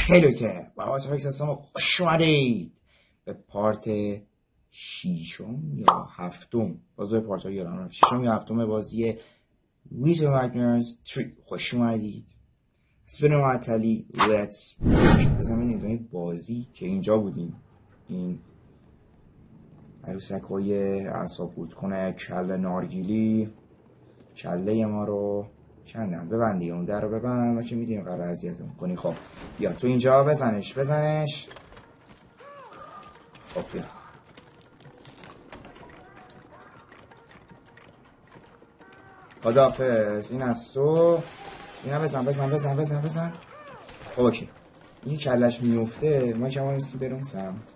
پلوته با تاریکس هستم و خوش اومدید به پارت شیشم یا هفتم باز به پارت ها یادم رفت شیشم یا هفتم بازی لیتل نایتمیرز 3 خوش اومدید. اسم معطلی لیتس بزنیم این بازی که اینجا بودیم این عروسک های اعصاب بود کنه کله نارگیلی کله ما رو کندن. ببندی اون در رو ببند، ما که میدونیم قرار اذیتمون کنی. خب بیا تو اینجا بزنش خب بیا خداحافظ. این از تو، اینا بزن. خب اوکی، این کلش میفته ما که ما میسیم برون سمت.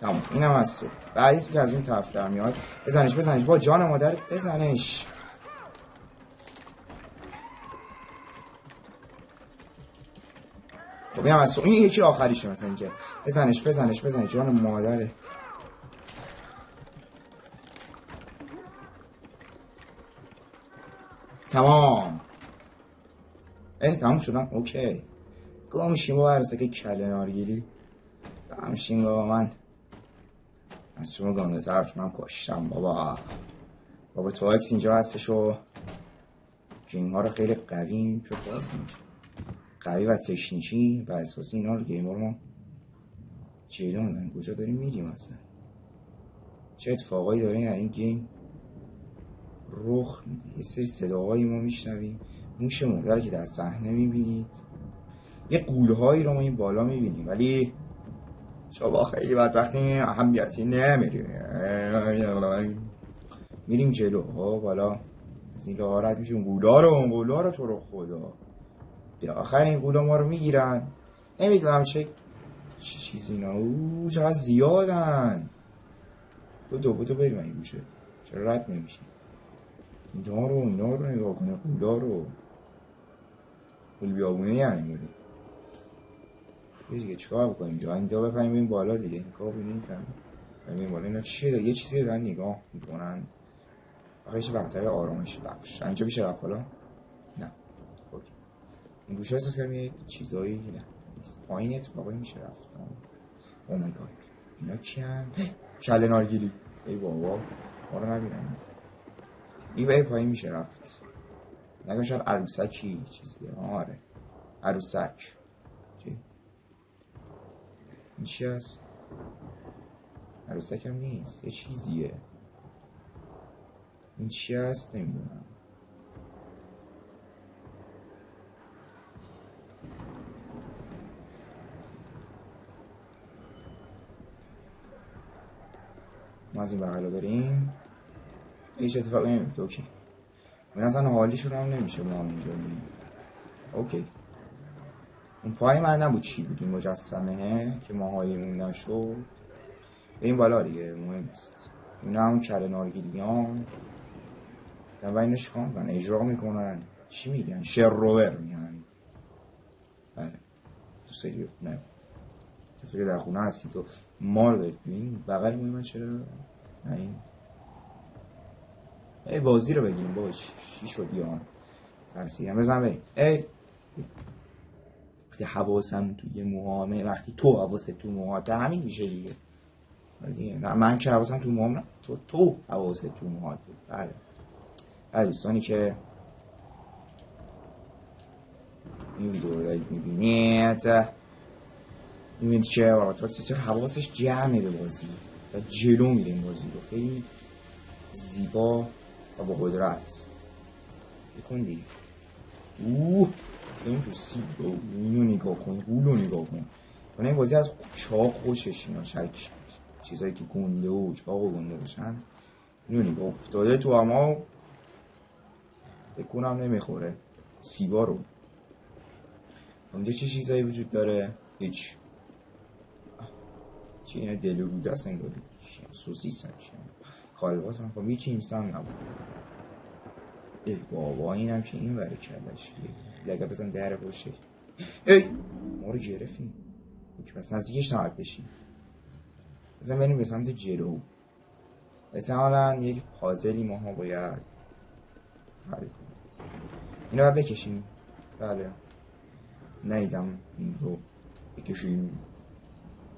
تمام، اینم از تو. بعدی تو که از اون طرف در میاد بزنش با جان مادرت بزنش. خب اینم از تو. این یکی آخریشه مثلا اینجا. بزنش جان مادره. تمام. تمام شدم. اوکی گم شیم با عروسه که کله نارگیلی همشین با من از شما گانده تر من کشتم. بابا تو اکس اینجا هستش و گیم ها رو خیلی قوی که باز نمیشه قوی و تکنیکی و اساسی اینا رو گیم ها رو ما جلو میبریم. کجا داریم میریم اصلا؟ چه اتفاقایی داره این گیم رخ میده؟ یه سری صداهایی ما میشنویم، موش مردر که در صحنه میبینید، یه قولهایی رو ما این بالا میبینیم ولی شما خیلی بدبختی اهمیتی میریم جلو. بالا از این راه رد میشیم. قولا رو تو رو خدا به آخر این قولا ما رو میگیرن. نمیدونم چه چیزی اینا چقدر زیادن. بودو بریم این گوشه چرا رد نمیشیم؟ اینا رو نگاه کنه. قولا رو قول بیابونه یعنی میریم دیگه چیکار بکنیم؟ جا اینجا بفهمیم این بالا دیگه نگاه بینیم این بالا اینا چیه داره؟ یه چیزی دارن نگاه میکنن. آخه ایش وقتهای آرامش بخش اینجا بیشه رفت حالا؟ نه اوکی. این گوشه احساس کردم یه چیزایی نه نیست. پایین اتفاقایی میشه رفت. او مای گاد اینا کیان؟ کله نارگیلی. ای بابا ما رو نبینن. این به پایین میشه رفت. نگه شاید عروسکی چیزیه. آره عروسک. این چی هست؟ عروسک هم نیست، یه چیزیه. این چی هست؟ نمیدونم. ما از این بغل بریم. هیچ اتفاقی نمیفته. اوکی من اصلا حالیشون هم نمیشه ما اینجا بریم. اوکی اون پای من نبود چی بود این مجسمه که ماهایمون نشد. بریم بالا دیگه مهم نیست. اینا همون کله نارگیلیان و اینا چیکار میکنن؟ اجرا میکنن. چی میگن؟ شروور میگن. بله تو سری نه تو که در خونه هستی تو ما رو دارید ببین بغل من چرا نه این بازی رو بگیریم با چی شد یا ترسیدم. بزن بریم. وقتی حواسم توی موهامه، وقتی تو حواست تو موهاته همین میشه دیگه. نه من که حواسم تو موهام، تو حواست تو موهات بود. بله دوستانی که این ویدیو رو دارید میبینید چه تو حواسش جمعه به بازی و جلو میره این بازی رو خیلی زیبا و با قدرت بکن دیگه. این تو اینو نگاه کن. قولو نگاه کن. این بازی از چاق خوشش اینا شرک چیزایی که گنده و چاق و گنده باشن اینو نگاه افتاده تو اما بکنم نمیخوره سیبا رو. اونجا چه چیزایی وجود داره؟ هیچ. چه اینه دل رو دست انگاری سوسیس همیشه کالباس هم خب هیچی اینسان نبود. بابا اینم که این وره کلش لگه بزن در باشه. ما رو گرفتیم. پس نزدیکش نهاد بشیم. بزن بریم به سمت جلو. مثلا یک پازلی ماها باید حل کنیم. اینو باید بکشیم. بله نیدم این رو بکشیم.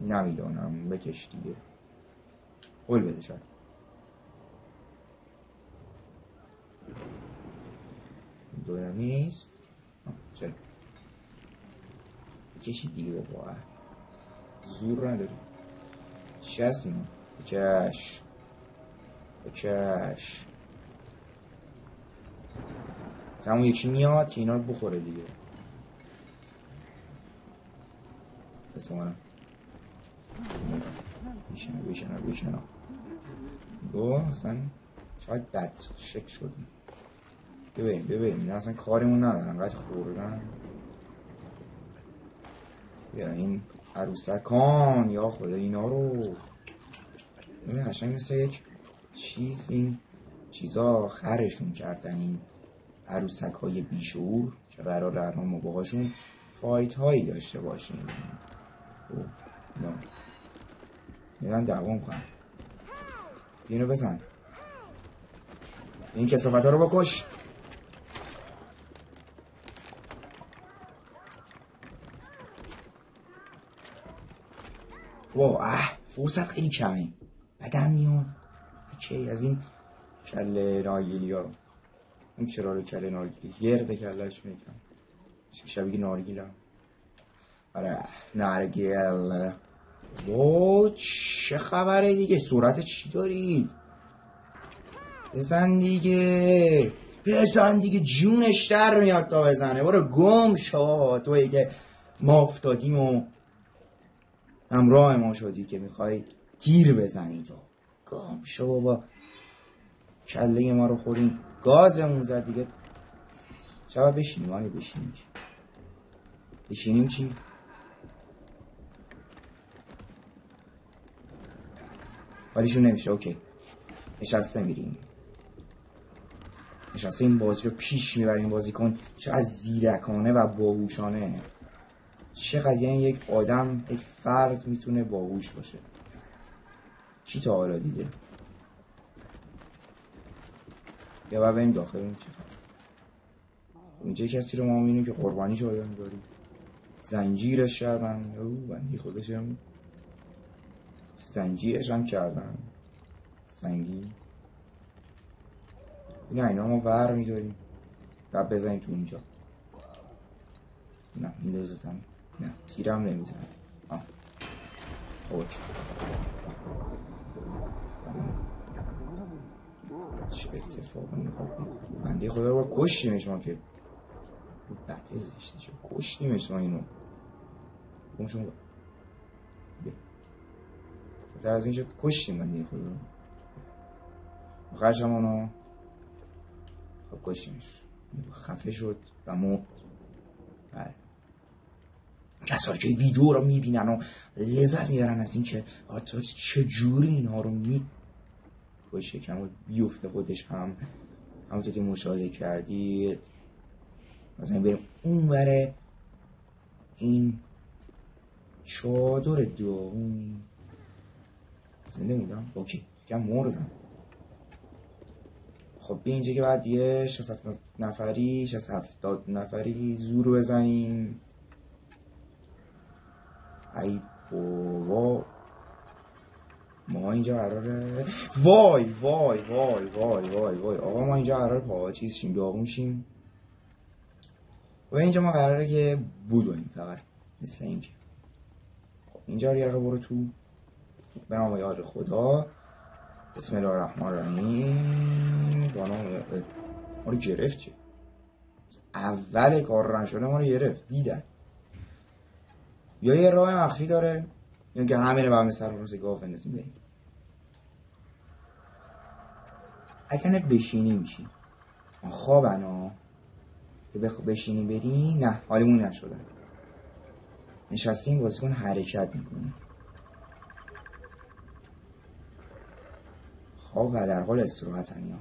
نمیدانم بکش دیگه. قول بده شاید. دونمی نیست. چرا بکشید دیگه بابا، زور نداری. چی هست اینو؟ بکش بکش. همون یکی میاد که اینا رو بخوره دیگه. احتمالا بیشنه گو اصلا شاید بد شک شدیم. ببینیم نه اصلا کاریمون ندارن قد خوردن. یا این عروسکان یا خدا اینا رو ببین قشنگ مثل یک چیز این چیزا خرشون کردن. این عروسک های بیشعور که قرار الان ما باهاشون فایت هایی داشته باشیم. نه میرن دوام کنم. اینو بزن، این کثافت ها رو بکش. واه فرصت خیلی کمه. بدم میاد چه از این کله نارگیلی ها. اون چرا رو کله نارگیلی گرده کلهش میکنم شبیه نارگیل هم. آره نارگیل. چه خبره دیگه؟ سرعت چی دارید؟ بزن دیگه جونش در میاد تا بزنه. برو گم شو تویی که ما افتادیم و همراه ما شدی که میخوای تیر بزنی. تو گم شو بابا، کله ما رو خورین گازمون زد دیگه. شبا بشینیم بشینیم چی؟ حالیشون نمیشه. اوکی نشسته میریم، نشسته این بازی رو پیش میبریم. بازیکن چقدر زیرکانه و باهوشانه. چقدر یعنی یک آدم، یک فرد میتونه باهوش باشه. کی تا حالا دیده؟ یا باید بریم داخل اون چه اونجا کسی رو ما میبینیم که قربانی شده داریم. زنجیرش کردن. او بندی خودش هم زنجیرش هم کردن سنگین. نه اینا ما ور میداریم و بزنیم تو اونجا. نه میندازم. نه تیرم نمیزنم. اوکی چه اتفاقی میخواد بیفته؟ بنده خدا رو باید کشتیمش ما که بده زشته چه کشتیمش ما اینو. گمشون باید در از این شد کشتیم بنده خدا رو. آخرش هم اونو خب کشتیمش خفه شد و مرد. بله کسایی که ویدیو رو میبینن و لذت میبرن از این که آتا چجوری اینها رو کشه کم بیفته خودش هم همونطور که مشاهده کردید. مثلا بریم اون بره این چادر داغون زنده بودم. اوکی کم مردم. خب بیا اینجا که بعد یه 60 نفری 70 نفری زور بزنیم. ای بابا ما اینجا قراره وای آقا ما اینجا قراره پاها چیز شیم داغون شیم و اینجا ما قراره که بودویم فقط مثل اینکه. اینجا یه برو تو به نام یاد خدا بسم الله الرحمن الرحیم. با نام ما رو گرفت که اول کار رن شده ما رو گرفت دیدن. یا یه راه مخفی داره یا که همینه باید مثل روز گاف بندازیم بریم. اکنه بشینی میشی خوابن ها که بشینی بری. نه حالیمون نشدن. نشستیم بازیکن حرکت میکنه. خواب و در حال استراحتن یا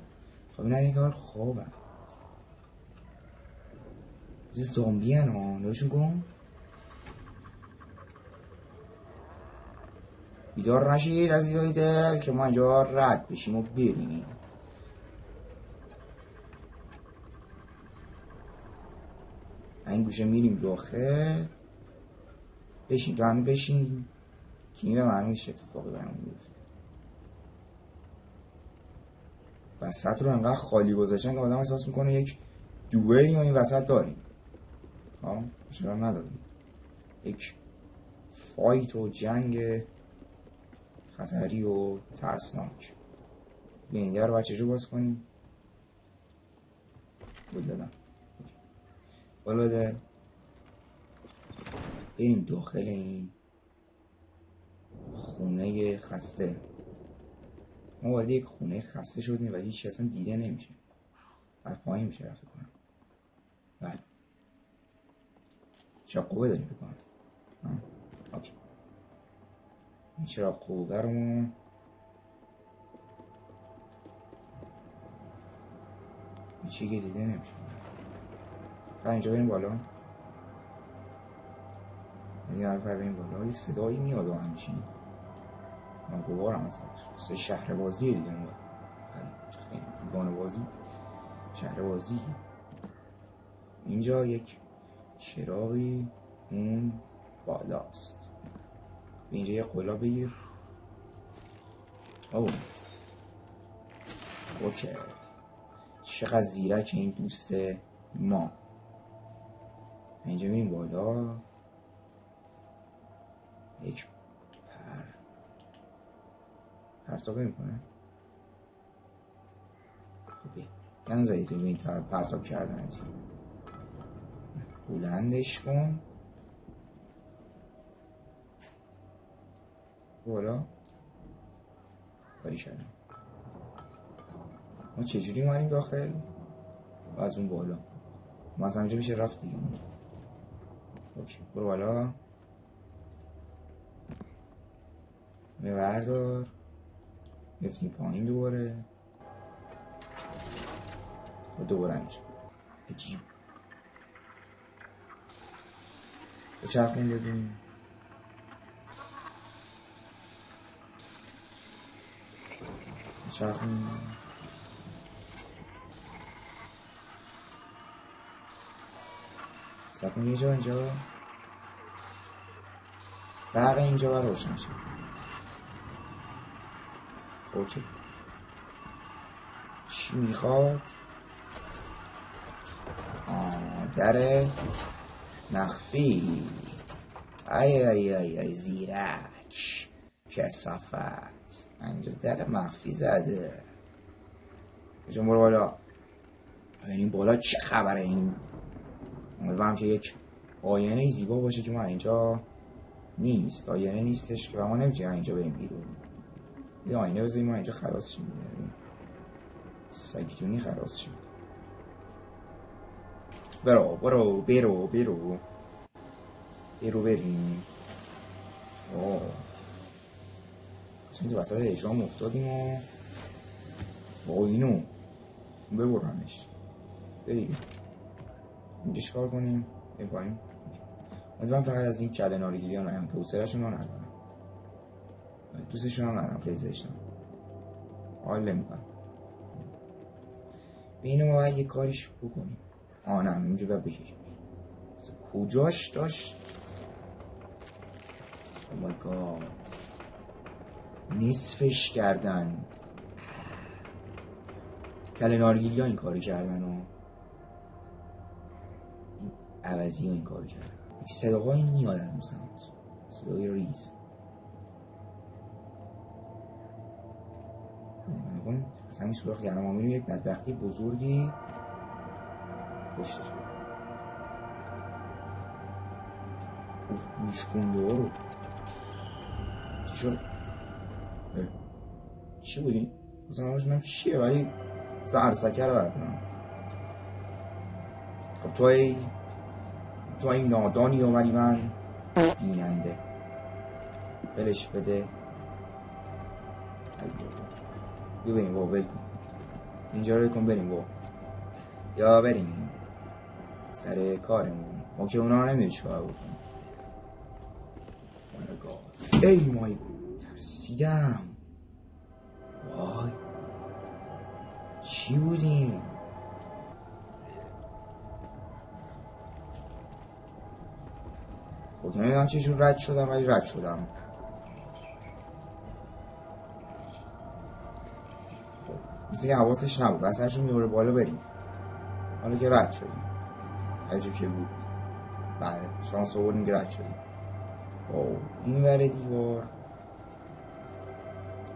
خب این این کار خوابن زامبی هن ها نوشون کن. بیدار نشید عزیزای دل که ما اینجا رد بشیم و بریم. این گوشه میریم داخل. بشین تو همه بشین که این به معلوم چه اتفاقی برامون میفته. وسط رو انقدر خالی گذاشتن که آدم احساس میکنه یک دوئلی ما این وسط داریم. چرا نداریم؟ یک فایت و جنگ خطری و ترسناک. اینجا رو باید چجور باز کنیم؟ بود دادم بلاده بریم داخل این خونه خسته. ما وارد یک خونه خسته شدیم و هیچ اصلا دیده نمیشه. از پایین میشه رفت کنم. بله چرا قوه داریم بکنم. اوکی این چرا قوه رو هیچی که دیده نمیشه. بله اینجا بریم بالا. این همه پر بریم بالا. یک صدایی میاد و همچین من گوارم ازش شهر بازی دیگه اون خیلی دیوان بازی شهر بازی. اینجا یک چراغی اون بالاست. اینجا یه قلا بگیر. اوکی چقدر زیرک این دوست ما. اینجا میریم بالا. یک پرتابه میکنه. خب ننزایی تو این پرتاب کردن بلندش کن بالا. باری شدم ما چجوری اومدیم داخل و از اون بالا ما از همینجا میشه رفت دیگه. اوکی برو بالا بردار میفتیم پایین دوباره و دوباره اینجا عجیب بچرخون بدیم. بچرخون سکون یه جا اینجا برق اینجا بر روشن شد. اوکی چی میخواد؟ در مخفی. ای زیرک کثافت اینجا در مخفی زده. اینجا برو بالا ببینیم بالا چه خبره. این امیدوارم که یک آینه زیبا باشه که ما اینجا نیست. آینه نیستش که ما نمیتونیم اینجا بریم بیرون. یه آینه بذاریم ما اینجا خلاص شیم. سگیتونی خلاص شیم. برو بریم. چون تو وسط اجرام افتادیم و با اینو ببرنش. بریم اینجا چکار کنیم؟ بریم پایین. امیدوارم فقط از این کله نارگیلی ها نهیم که حوصله‌شون رو ندارم. دوستشون هم ندارم. خیلی زشتم حال نمیکنم. به اینو ما باید یه کاریش بکنیم. نه اینجا باید بکشیم. کجاش داشت؟ Oh my god نصفش کردن. کله نارگیلی ها این کاری کردن و عوضی ها این کاری کردن. یک صداقایی میاد از اون سمت. صدای ریز از همین سوراخ گرم ما میریم یک بدبختی بزرگی پشتش بود. میشکنده ها رو چی شد؟ چی بودی؟ اصلا همشونم چیه ولی سرسکه رو بردارم. خب تو این نادانی و ولی من بیننده. بلش بده بیا بریم با ول کن اینجا رو کن بریم با یا بریم سر کارمون. ما که اونا رو نمیدونی چیکار بکنیم. ای مای ترسیدم. وای چی بودیم؟ خب نمیدونم چجور رد شدم ولی رد شدم. خب مثل که حواسش نبود بسرشون میوره بالا بریم. حالا که رد شدیم هر جو که بود. بله شانس آوردیم که رد شدیم. خب این ور دیوار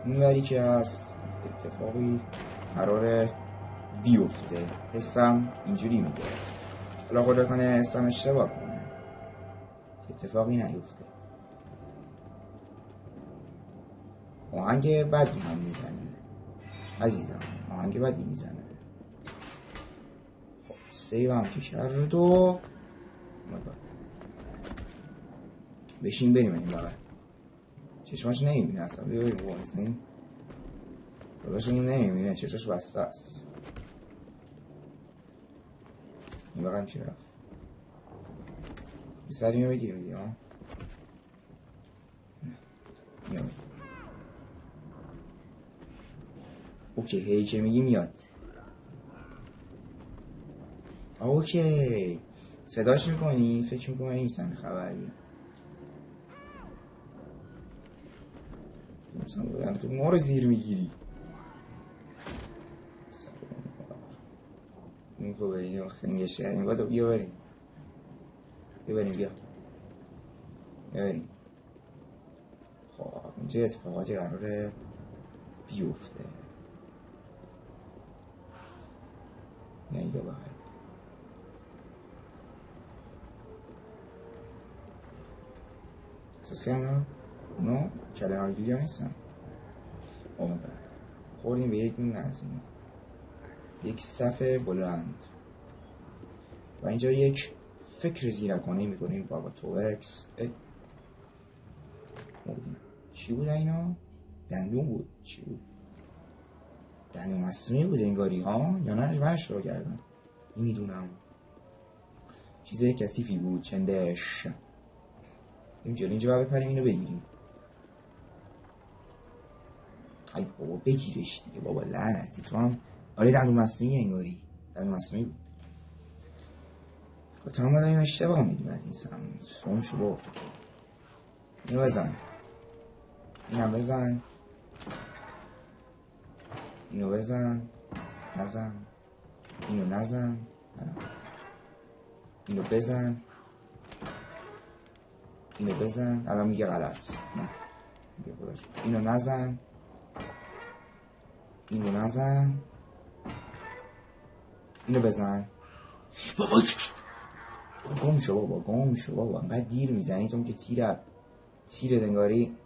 این وری که هست اتفاقی قراره بیفته. حسم اینجوری میگه. حالا خدا کنه حسم اشتباه کنه اتفاقی نیفته. آهنگ بدی هم میزنه عزیزم، آهنگ بدی میزنه. خب سیو هم که کرد و بشین بریم این بقیه. چشماش نمیبینه اصلا. ببینیم بابا مثل این داداشمون نمیبینه، چشماش بسته است. این بقیه چی رفت؟ بی سرینو بگیریم دیگه ها. میاد اوکی هی که میگی میاد. اوکی صداش میکنی؟ فکر میکنی نیستم خبریه. مثلا تو ما رو زیر میگیری. این که بریم خنگش کردیم باید بیا بریم بیا بریم. خب اینجا اتفاقاتی قراره بیفته. یعنی بیا بخیر احساس کردم اونا کلن آرگیری ها نیستن. آمدن خوردیم به یک دون نزیم یک صفحه بلند و اینجا یک فکر زیرکانه میکنیم بابا تو اکس موردیم. چی بود اینا؟ دندون بود؟ چی بود؟ دندون مصنوعی بود انگاری ها یا نه من اشتباه کردم؟ میدونم چیز کثیفی بود چندش. این جلو اینجا باید بپریم اینو بگیریم. ای بابا بگیرش دیگه بابا لعنتی تو هم. آره دندون مصنوعی انگاری دندون مصنوعی بود. تا هم داریم اشتباه میدیم از این سمت. فهم شو بابا اینو بزن اینم بزن اینو بزن نزن اینو نزن اینو بزن اینو بزن. الان میگه غلط. نه اینو نزن اینو نزن اینو بزن. بابا گم شو بابا انقدر دیر میزنی تو که تیر دنگاری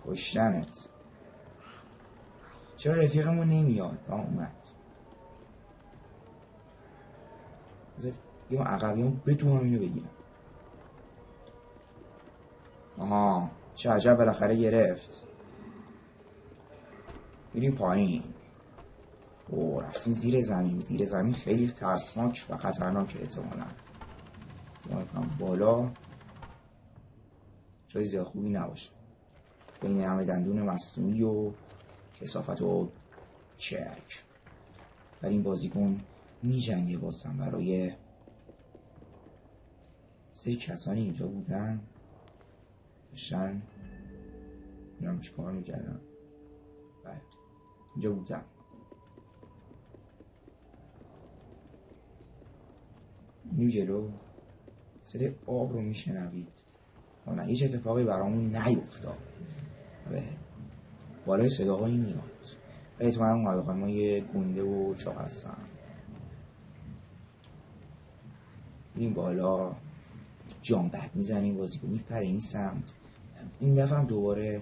کشتنت. چرا رفیقمون نمیاد؟ اومد بیام عقبیام بدوام اینو بگیرم. آها چه عجب بالاخره گرفت. میریم پایین. او رفتیم زیر زمین خیلی ترسناک و خطرناکه. احتمالاً بالا جای زیاد خوبی نباشه بین همه دندون مصنوعی و کثافت و چرک. ولی این بازیکن میجنگه بازم برای سری کسانی اینجا بودن داشتن میرم چی کار میکردن. بله اینجا بودن. اینو جلو سری آب رو میشنوید. نه هیچ اتفاقی برامون نیفتاد. بالای صداهایی میاد ولی تو منم اومده ما یه گونده و چاق هستم. این بالا جام بد میزنیم بازیکن میپره این سمت. این دفعه هم دوباره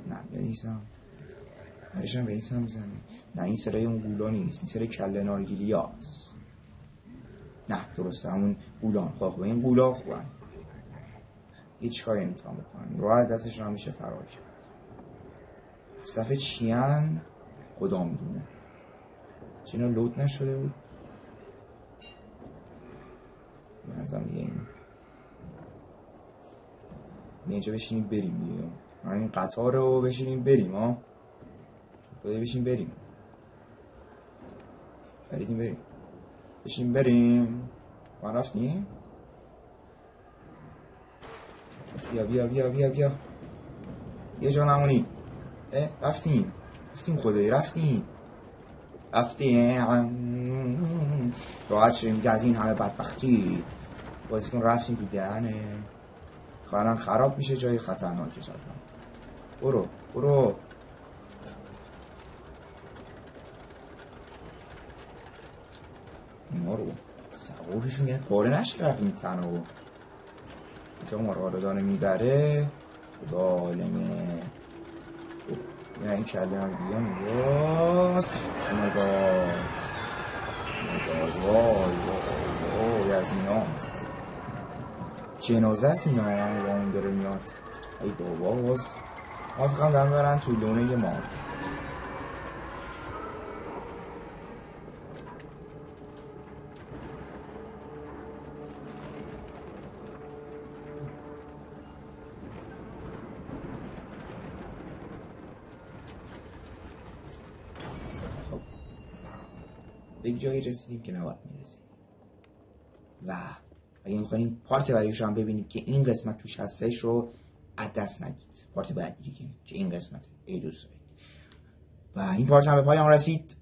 نه به این سمت هرشم به این سمت میزنیم. نه این سرای اون گولا نیست، این سرای کله نارگیلی هست. نه درسته همون گولان. خواه این گولا خوبن هیچ کاری نمیتونم بکنم. راحت دستشون هم میشه فرار کرد. صفحه چیان خدا میدونه. چینا لود نشده بود منظرم دیگه این اینجا بشینیم بریم دیگه. این قطار رو بشینیم بریم ها. خدا بشینیم بریم خریدیم بریم. بشین بریم. ما رفتیم؟ بیا بیا بیا بیا بیا یه جا نمونی. رفتیم خدایی رفتیم راحت شدیم که از این همه بدبختی بازیکن رفتیم تو دهنه خواهران خراب میشه. جای خطرناکه جدا. برو ما رو سوارشون یه پاره نشه رفتیم تنها اینجا ما را دانه میبره خدا عالمه. یعنی این کله هم بیان باز وای از این هاست جنازه است اینا با اون داره میاد. ای بابا باز ما فکرم دارم برن تو لونه ما. به جایی رسیدیم که نباید میرسیدیم و اگه میخواین پارت بعدیش هم ببینید که این قسمت توش هستش رو از دست نگید. پارت بعدی که این قسمت ای دوست دارید. و این پارت هم به پایان رسید.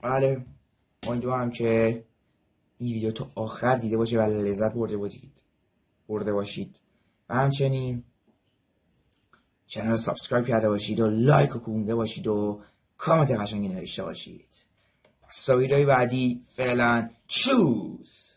بله امیدوارم که این ویدیو تو آخر دیده باشه و لذت برده باشید و همچنین چنل رو سابسکرایب کرده باشید و لایک و کونده باشید و کامنت قشنگی نوشته باشید. تا ویدیوی بعدی فعلا چوس.